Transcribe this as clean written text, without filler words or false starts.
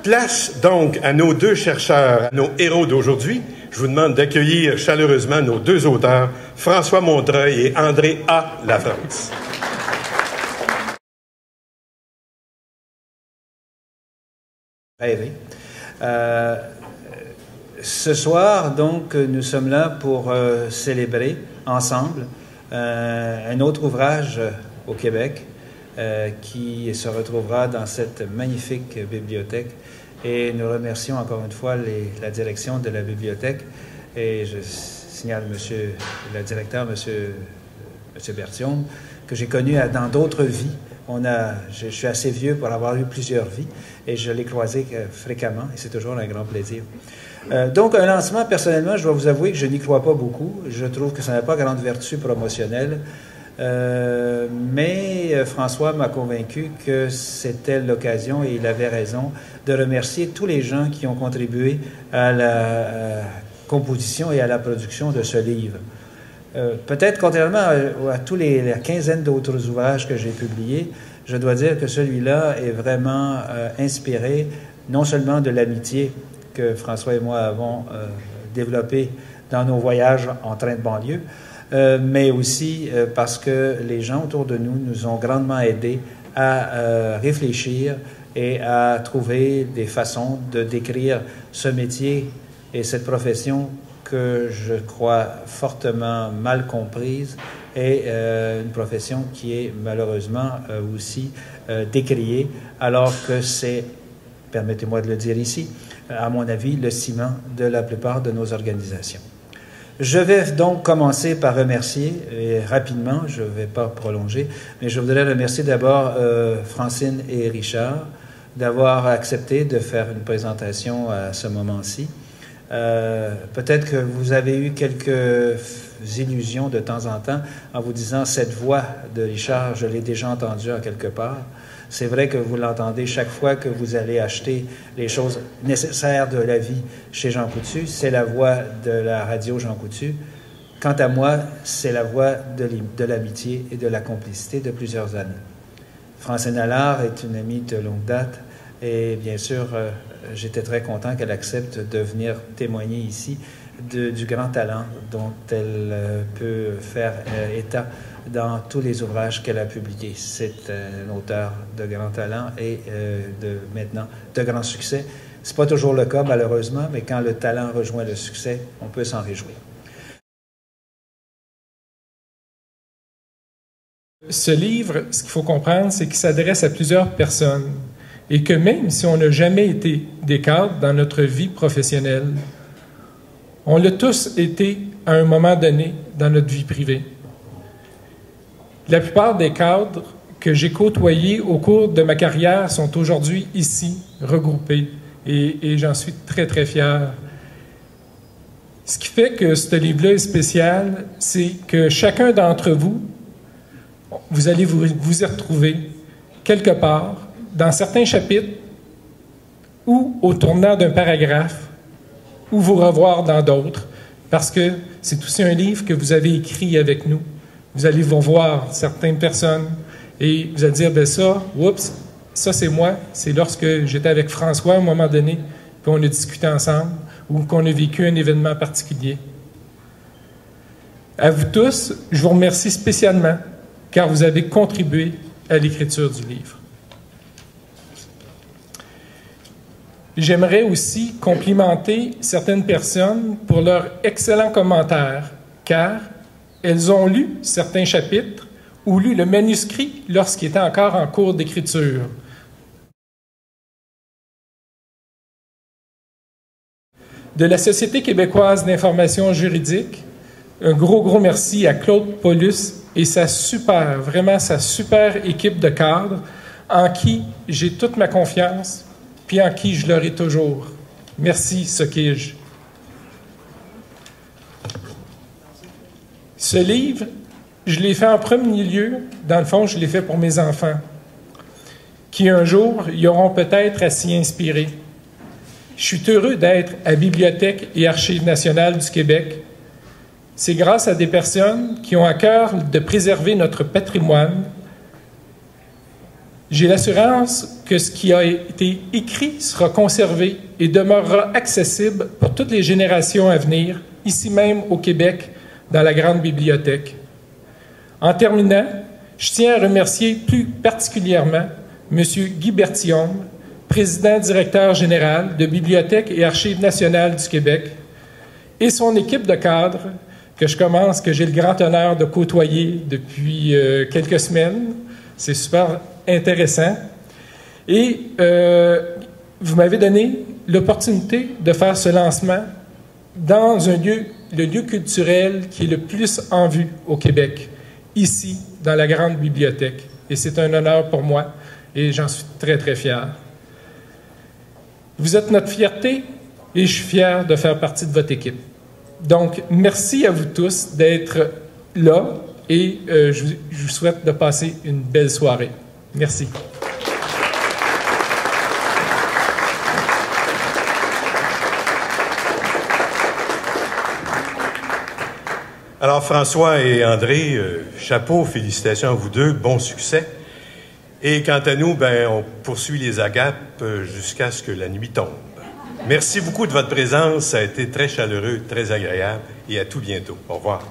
Place donc à nos deux chercheurs, à nos héros d'aujourd'hui. Je vous demande d'accueillir chaleureusement nos deux auteurs, François Montreuil et André A. Lafrance. Ce soir, donc, nous sommes là pour célébrer ensemble un autre ouvrage au Québec qui se retrouvera dans cette magnifique bibliothèque. Et nous remercions encore une fois la direction de la bibliothèque. Et je signale le directeur, monsieur Berthiaume, que j'ai connu dans d'autres vies. Je suis assez vieux pour avoir eu plusieurs vies et je l'ai croisé fréquemment et c'est toujours un grand plaisir. Donc, un lancement, personnellement, je dois vous avouer que je n'y crois pas beaucoup. Je trouve que ça n'a pas grande vertu promotionnelle. Mais François m'a convaincu que c'était l'occasion, et il avait raison, de remercier tous les gens qui ont contribué à la composition et à la production de ce livre. Peut-être, contrairement à tous la quinzaine d'autres ouvrages que j'ai publiés, je dois dire que celui-là est vraiment inspiré non seulement de l'amitié que François et moi avons développée dans nos voyages en train de banlieue, mais aussi parce que les gens autour de nous ont grandement aidés à réfléchir et à trouver des façons de décrire ce métier et cette profession que je crois fortement mal comprise et une profession qui est malheureusement aussi décriée, alors que c'est, permettez-moi de le dire ici, à mon avis, le ciment de la plupart de nos organisations. Je vais donc commencer par remercier, et rapidement, je ne vais pas prolonger, mais je voudrais remercier d'abord Francine et Richard d'avoir accepté de faire une présentation à ce moment-ci. Peut-être que vous avez eu quelques illusions de temps en temps en vous disant « cette voix de Richard, je l'ai déjà entendue en quelque part ». C'est vrai que vous l'entendez chaque fois que vous allez acheter les choses nécessaires de la vie chez Jean Coutu. C'est la voix de la radio Jean Coutu. Quant à moi, c'est la voix de l'amitié et de la complicité de plusieurs années. Francine Allard est une amie de longue date et bien sûr, j'étais très content qu'elle accepte de venir témoigner ici du grand talent dont elle peut faire état dans tous les ouvrages qu'elle a publiés. C'est un auteur de grand talent et maintenant de grand succès. Ce n'est pas toujours le cas, malheureusement, mais quand le talent rejoint le succès, on peut s'en réjouir. Ce livre, ce qu'il faut comprendre, c'est qu'il s'adresse à plusieurs personnes et que même si on n'a jamais été des cadres dans notre vie professionnelle, on l'a tous été à un moment donné dans notre vie privée. La plupart des cadres que j'ai côtoyés au cours de ma carrière sont aujourd'hui ici, regroupés, et j'en suis très, très fier. Ce qui fait que ce livre-là est spécial, c'est que chacun d'entre vous, vous allez vous y retrouver quelque part, dans certains chapitres, ou au tournant d'un paragraphe, ou vous revoir dans d'autres, parce que c'est aussi un livre que vous avez écrit avec nous. Vous allez vous voir certaines personnes et vous allez dire, ben ça, oups, ça c'est moi. C'est lorsque j'étais avec François à un moment donné, puis on a discuté ensemble ou qu'on a vécu un événement particulier. À vous tous, je vous remercie spécialement car vous avez contribué à l'écriture du livre. J'aimerais aussi complimenter certaines personnes pour leurs excellents commentaires, car elles ont lu certains chapitres ou lu le manuscrit lorsqu'il était encore en cours d'écriture. De la Société québécoise d'information juridique, un gros merci à Claude Paulus et sa super équipe de cadres en qui j'ai toute ma confiance puis en qui je l'aurai toujours. Merci, Sokij. Ce livre, je l'ai fait en premier lieu, dans le fond, je l'ai fait pour mes enfants, qui un jour, y auront peut-être à s'y inspirer. Je suis heureux d'être à Bibliothèque et Archives nationales du Québec. C'est grâce à des personnes qui ont à cœur de préserver notre patrimoine. J'ai l'assurance que ce qui a été écrit sera conservé et demeurera accessible pour toutes les générations à venir, ici même au Québec, dans la Grande Bibliothèque. En terminant, je tiens à remercier plus particulièrement M. Guy Berthiaume, président-directeur général de Bibliothèque et Archives nationales du Québec, et son équipe de cadres que j'ai le grand honneur de côtoyer depuis quelques semaines. C'est super intéressant. Et vous m'avez donné l'opportunité de faire ce lancement dans le lieu culturel qui est le plus en vue au Québec, ici, dans la Grande Bibliothèque. Et c'est un honneur pour moi et j'en suis très, très fier. Vous êtes notre fierté et je suis fier de faire partie de votre équipe. Donc, merci à vous tous d'être là et je vous souhaite de passer une belle soirée. Merci. Alors, François et André, chapeau, félicitations à vous deux, bon succès. Et quant à nous, on poursuit les agapes jusqu'à ce que la nuit tombe. Merci beaucoup de votre présence, ça a été très chaleureux, très agréable, et à tout bientôt. Au revoir.